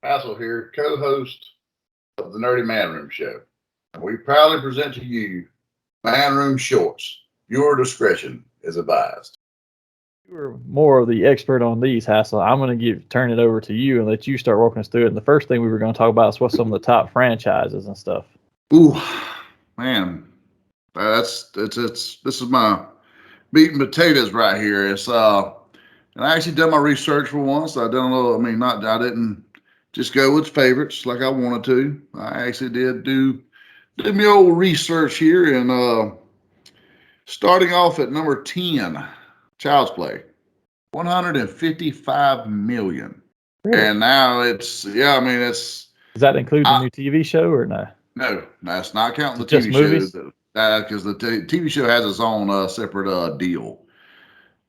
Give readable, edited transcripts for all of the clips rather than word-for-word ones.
Hassel here, co-host of the Nerdy Man Room Show. And we proudly present to you Man Room Shorts. Your discretion is advised. You were more of the expert on these, Hassel. I'm going to turn it over to you and let you start walking us through it. And the first thing we were going to talk about is what some of the top franchises and stuff. Ooh, man, it's this is my meat and potatoes right here. And I actually done my research for once. I done a little. I didn't just go with favorites like I wanted to. I actually did my old research here, and starting off at number 10, Child's Play, 155 million. Really? And now it's Does that include the I, new TV show or no? no, that's not counting the Just TV show. movies? Because the TV show has its own separate deal.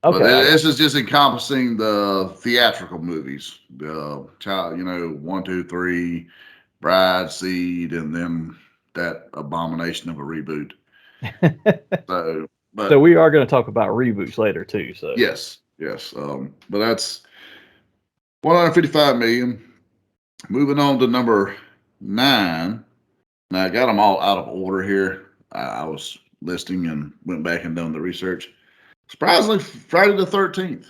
But Okay, I got this is just encompassing the theatrical movies. The child, 1, 2, 3, Bride, Seed, and then that abomination of a reboot. you. So, So but we are going to talk about reboots later too. So yes. But that's 155 million. Moving on to number 9. Now I got them all out of order here. I was listing and went back and done the research. Surprisingly, Friday the 13th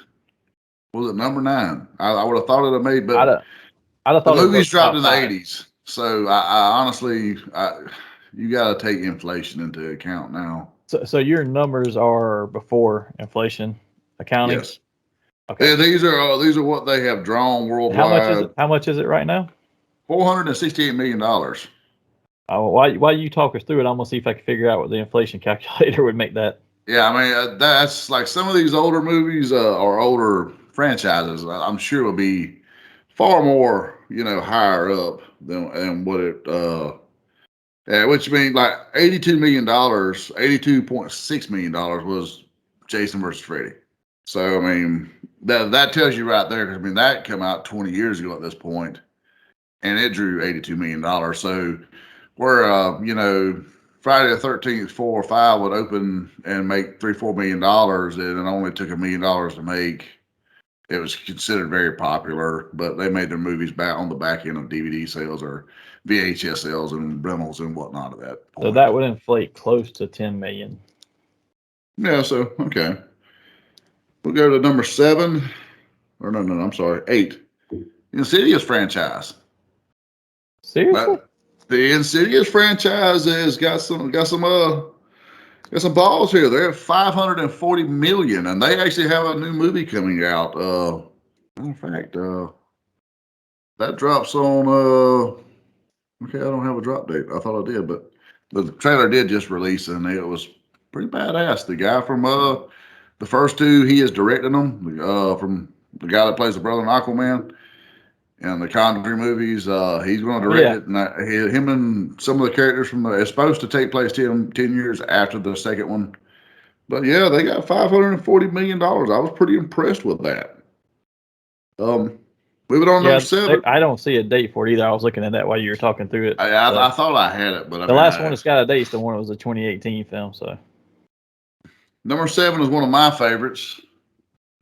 was at number 9. I would have thought it had made, I'd but have, I'd have the thought it was movies dropped top in the five. 80s. So I honestly, you got to take inflation into account now. So your numbers are before inflation accounting. Yes. Okay. Yeah, these are what they have drawn How much is worldwide. it? How much is it right now? $468 million. Oh, while you talk us through it, I'm gonna see if I can figure out what the inflation calculator would make that. Yeah, that's like some of these older movies or older franchises. I'm sure will be far more, higher up than what it. Yeah, which means like $82 million, $82.6 million was Jason versus Freddy. So that tells you right there. 'Cause, that came out 20 years ago at this point, and it drew $82 million. So where Friday the 13th 4 or 5 would open and make $3 or $4 million, and it only took $1 million to make. It was considered very popular, but they made their movies back on the back end of DVD sales or VHS sales and rentals and whatnot at that So point. that would inflate close to 10 million. Yeah, so okay. We'll go to number 7. Or no, I'm sorry, 8. Insidious franchise. Seriously? But the Insidious franchise has got some balls here. They're at 540 million, and they actually have a new movie coming out. In fact, that drops on. Okay, I don't have a drop date. I thought I did, but the trailer did just release, and it was pretty badass. The guy from the first 2, he is directing them. From the guy that plays the brother in Aquaman and the Conjuring movies, he's going to Oh direct yeah. it. And him and some of the characters from it's supposed to take place 10 years after the second one. But yeah, they got $540 million. I was pretty impressed with that. Um, Moving on to number Yeah, 7. I don't see a date for it either. I was looking at that while you were talking through it. I, So I, I thought I had it, but the last one that's got a date is the one that was a 2018 film. So number 7 is one of my favorites,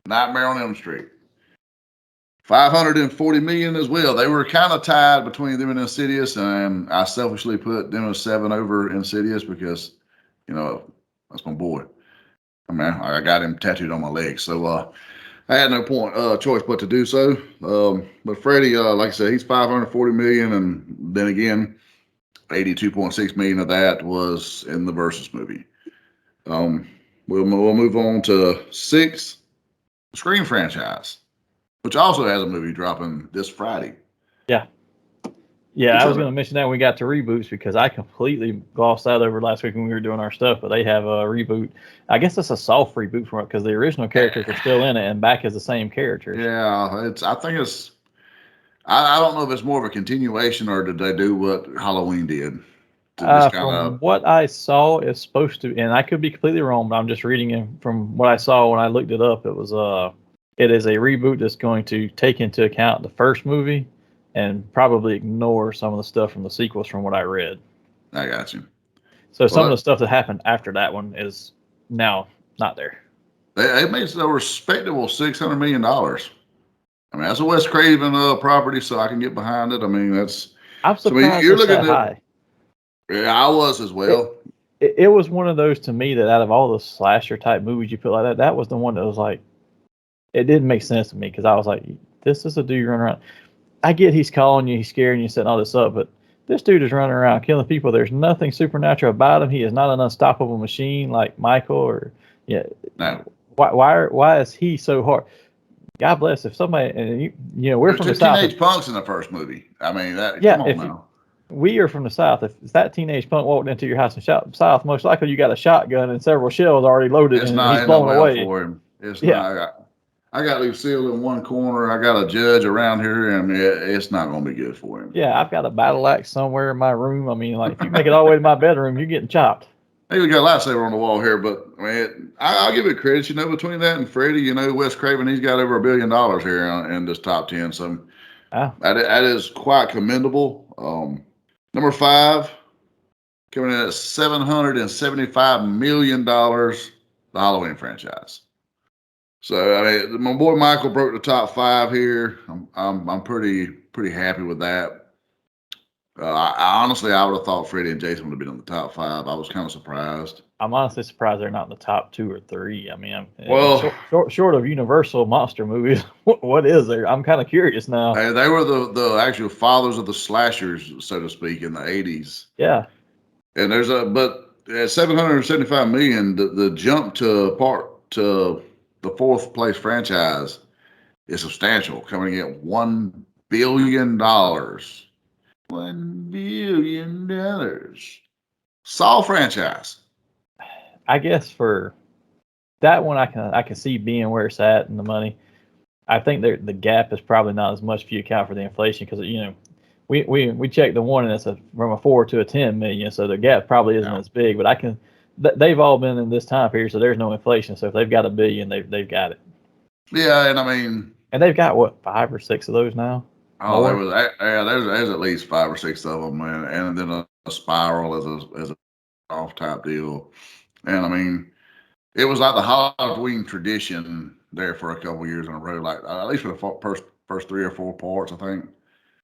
Nightmare on Elm Street. 540 million as well. They were kind of tied between them and Insidious, and I selfishly put them as 7 over Insidious because, that's my boy. I got him tattooed on my leg, so I had no choice but to do so. But Freddie, like I said, he's 540 million, and then again, 82.6 million of that was in the Versus movie. Um, we'll move on to 6, Scream franchise, which also has a movie dropping this Friday. yeah. Yeah, Which I was other? going to mention that when we got to reboots because I completely glossed that over last week when we were doing our stuff. But they have a reboot. I guess it's a soft reboot from it because the original characters are still in it and back as the same characters. Yeah, I think it's. I don't know if it's more of a continuation or did they do what Halloween did to just kind From of. what I saw, it's supposed to, and I could be completely wrong, but I'm just reading it from what I saw when I looked it up. It is a reboot that's going to take into account the first movie and probably ignore some of the stuff from the sequels from what I read. I got you. So some of the Well, stuff that happened after that one is now not there. they made a respectable $600 million. I mean, that's a Wes Craven property, so I can get behind it. I mean, that's I'm so. I mean, surprised you're it's looking that at. high. Yeah, I was as It, well. it was one of those to me that out of all the slasher type movies you put like that, that was the one that was like, it didn't make sense to me because I was like, this is a dude running around. I get he's calling you, he's scaring you, setting all this up, but this dude is running around killing people. There's nothing supernatural about him. He is not an unstoppable machine like Michael or yeah. No, Why is he so hard? God bless if somebody and we're there's from two the south. teenage punks in the first movie. I mean, that. Yeah, Come on if now. we are from the south, if that teenage punk walked into your house in south, most likely you got a shotgun and several shells already loaded It's and not he's ending blown well away. for him. It's Yeah, not. I got Lucille in one corner. I got a judge around here, and it's not going to be good for him. yeah, I've got a battle axe somewhere in my room. I mean, like if you make it all the way to my bedroom, you're getting chopped. Hey, we got a lightsaber on the wall here, but I mean, I'll give it credit. Between that and Freddie, Wes Craven, he's got over $1 billion here in this top 10. So Ah, that is quite commendable. Number 5, coming in at $775 million, the Halloween franchise. So I mean, my boy Michael broke the top 5 here. I'm pretty happy with that. I honestly, I would have thought Freddie and Jason would have been in the top 5. I was kind of surprised. I'm honestly surprised they're not in the top 2 or 3. I mean, Well, short of Universal monster movies, what is there? I'm kind of curious now. they were the actual fathers of the slashers, so to speak, in the 80s. Yeah, And but at 775 million, the jump to the fourth place franchise is substantial, coming in at $1 billion. $1 billion. Saw franchise. I guess for that one, I can see being where it's at and the money. I think the gap is probably not as much if you account for the inflation because we checked the one and it's from a 4 to a 10 million, so the gap probably isn't as big. But they've all been in this time period, so there's no inflation. So if they've got $1 billion, they've got it. Yeah, and I mean, and they've got what 5 or 6 of those now. oh, there's at least 5 or 6 of them, and then a spiral as a off type deal. And I mean, it was like the Halloween tradition there for a couple years in a row, like at least for the first 3 or 4 parts, I think.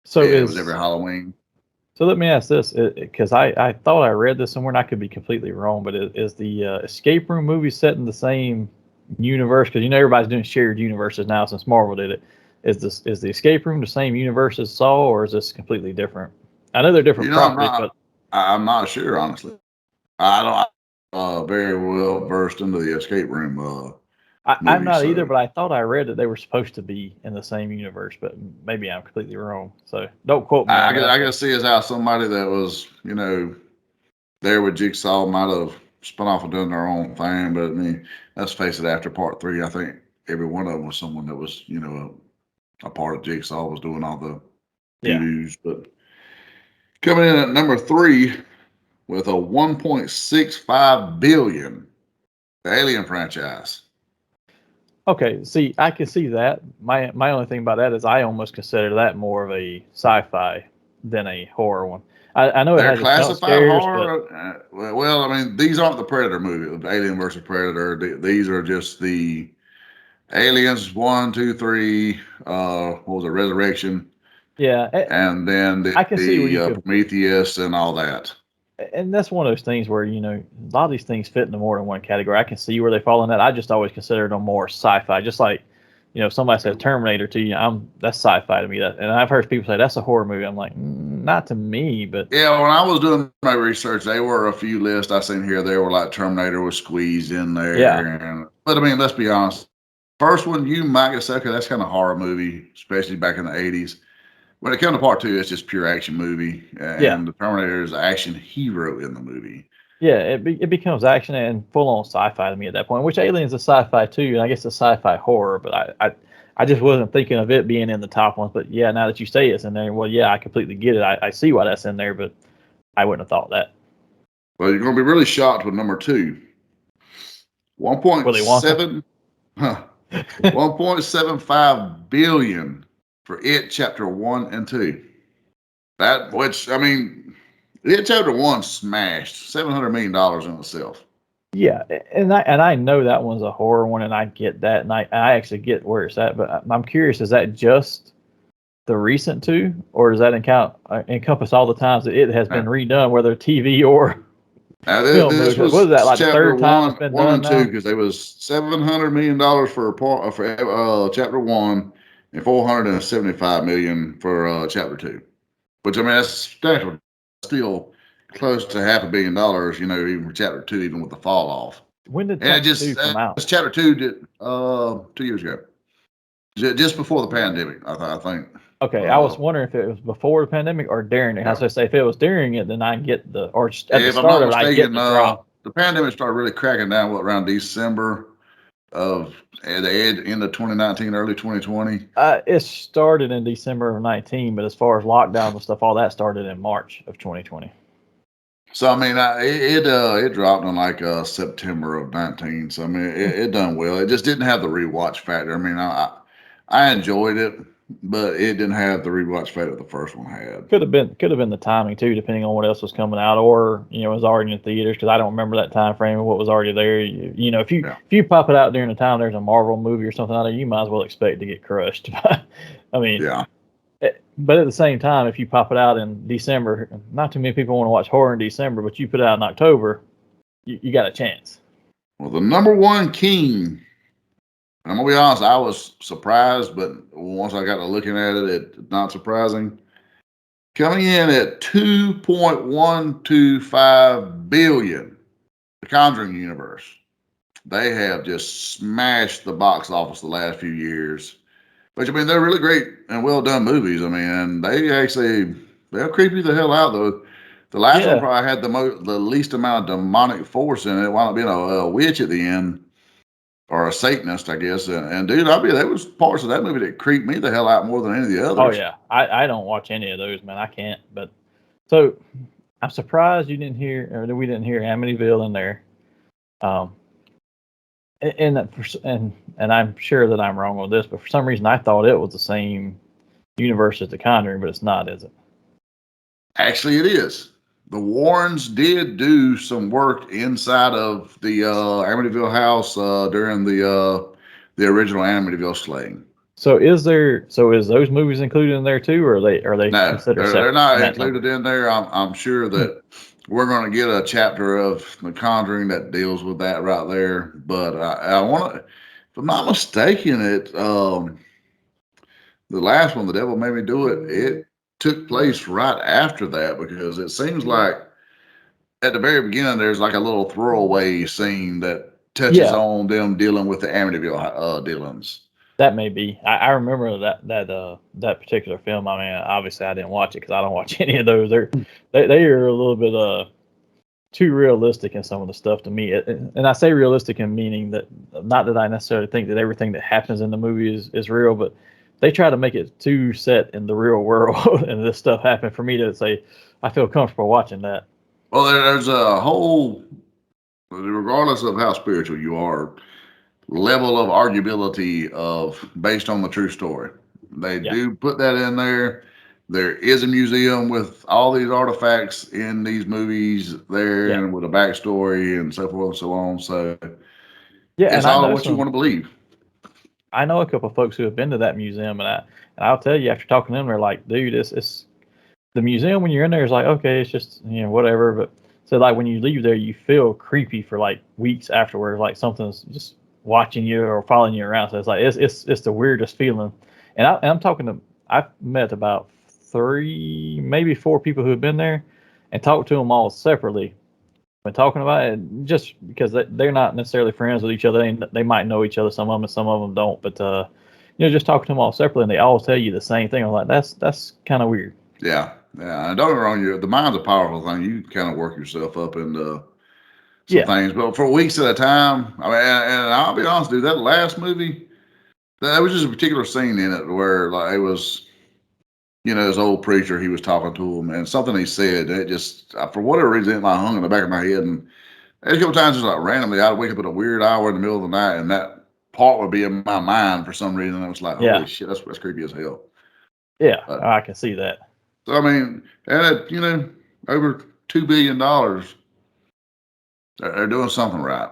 So it was every Halloween. So let me ask this, because I thought I read this somewhere, and I could be completely wrong, but is the escape room movie set in the same universe? Because everybody's doing shared universes now since Marvel did it. Is the escape room the same universe as Saw, or is this completely different? I know they're different properties, but I'm not sure, honestly. I don't very well versed into the escape room. I'm not either, but I thought I read that they were supposed to be in the same universe, but maybe I'm completely wrong. So don't quote me. I can see as how somebody that was, there with Jigsaw might have spun off and done their own thing. But I mean, let's face it, after part 3, I think every one of them was someone that was, a part of Jigsaw was doing all the doo-doos. But coming in at number 3 with a 1.65 billion, the Alien franchise. Okay, see, I can see that. My only thing about that is I almost consider that more of a sci-fi than a horror one. I know They're it has classified scares, horror. Well, I mean, these aren't the Predator movie, Alien versus Predator. These are just the Aliens 1, 2, 3. What was it? Resurrection. Yeah, And then I can see where you could, Prometheus and all that. and that's one of those things where a lot of these things fit into more than one category. I can see where they fall in that. I just always considered them more sci-fi, just like if somebody says Terminator to you, that's sci-fi to me. And I've heard people say that's a horror movie. I'm like, not to me, but yeah. When I was doing my research, there were a few lists I seen here. They were like Terminator was squeezed in there. Yeah. But I mean, let's be honest. First one, you might get say, okay, that's kind of horror movie, especially back in the 80s. When it comes to part 2, it's just pure action movie, and the Terminator is an action hero in the movie. Yeah, it becomes action and full on sci-fi to me at that point. Which Alien's a sci-fi too, and I guess a sci-fi horror. But I just wasn't thinking of it being in the top ones. But yeah, now that you say it's in there, well, yeah, I completely get it. I see why that's in there, but I wouldn't have thought that. Well, you're going to be really shocked with number 2. 1.7, 1.75 billion for It Chapter 1 and 2. That, which, I mean, It Chapter 1 smashed $700 million in itself. Yeah, and I know that one's a horror one, and I get that, and I actually get where it's at. But I'm curious, is that just the recent two, or does that encompass all the times that it has been Now, redone, whether TV or film this movies? What is was that, like the chapter third time it's been one done and two now? because they was $700 million for chapter one and 475 million for chapter two. Which I mean that's substantial. Still close to $500 million. You know, even for chapter two, even with the fall off. When did And it chapter just two come out? chapter two did 2 years ago, just before the pandemic. I think. Okay, I was wondering if it was before the pandemic or during it. I was Yeah. gonna say if it was during it, then I get or just at the If I'm start not of it, I get mistaken, the drop. the pandemic started really cracking down around December of the end of 2019, early 2020. It started in December of 19, but as far as lockdowns and stuff, all that started in March of 2020. So I mean, it dropped in like September of 19. So I mean, it done well. It just didn't have the rewatch factor. I mean, I enjoyed it, but it didn't have the rewatch factor the first one had. Could have been the timing too, depending on what else was coming out, or it was already in the theaters. Because I don't remember that time frame of what was already there. If you Yeah, if you pop it out during the time there's a Marvel movie or something out there, you might as well expect to get crushed. I mean, yeah. but at the same time, if you pop it out in December, not too many people want to watch horror in December, but you put it out in October, you got a chance. Well, the number one king. I'm gonna be honest. I was surprised, but once I got to looking at it, it's not surprising. Coming in at 2.125 billion, the Conjuring universe. They have just smashed the box office the last few years. Which I mean, they're really great and well done movies. I mean, they'll creep you the hell out though. The last one Yeah, probably had the least amount of demonic force in it. It wound up being a witch at the end or a Satanist, I guess. And dude, there was parts of that movie that creeped me the hell out more than any of the oh others. yeah, I don't watch any of those, man. I can't. But so I'm surprised you didn't hear, or that we didn't hear Amityville in there. Um, and I'm sure that I'm wrong on this, but for some reason I thought it was the same universe as The Conjuring, but it's not, is it? Actually, it is. The Warrens did do some work inside of the Amityville house during the original Amityville slaying. So is those movies included in there too, or are they No, considered they're separate not in that included number? in there. I'm sure Hmm. that we're going to get a chapter of The Conjuring that deals with that right there. But I want to, if I'm not mistaken, the last one, The Devil Made Me Do It, it took place right after that because it seems like at the very beginning there's like a little throwaway scene that touches Yeah, on them dealing with the Amityville dealings. that may be. I remember that particular film. I mean, obviously I didn't watch it because I don't watch any of those. They are a little bit too realistic in some of the stuff to me. And I say realistic in meaning that not that I necessarily think that everything that happens in the movie is real, but they try to make it too set in the real world and this stuff happened for me to say I feel comfortable watching that. Well, there's a whole, regardless of how spiritual you are, level of arguability of based on the true story. They Yeah, do put that in there. There is a museum with all these artifacts in these movies there yeah, and with a backstory and so forth and so on. So yeah. it's And I all know what you some. want to believe. I know a couple of folks who have been to that museum, and I'll tell you after talking to them, they're like, dude, it's the museum when you're in there is like, okay, it's just whatever, but so like when you leave there, you feel creepy for like weeks afterwards, like something's just watching you or following you around. So it's like it's the weirdest feeling. And I'm talking to I've met about three, maybe four people who have been there, and talked to them all separately when talking about it, just because they're not necessarily friends with each other. They might know each other, some of them, and some of them don't. But just talking to them all separately, and they all tell you the same thing. I'm like, that's kind of weird. Yeah. Yeah. And don't get me wrong, the mind's a powerful thing. You can kind of work yourself up into some Yeah, things, but for weeks at a time, I mean, and I'll be honest, dude, that last movie, there was just a particular scene in it where like it was, this old preacher, he was talking to him, and something he said, it just, for whatever reason, it like hung in the back of my head. And a couple times, just like randomly, I'd wake up at a weird hour in the middle of the night, and that part would be in my mind for some reason. And it was like, holy yeah. shit, that's creepy as hell. Yeah, But I can see that. so I mean, and over $2 billion. They're doing something right.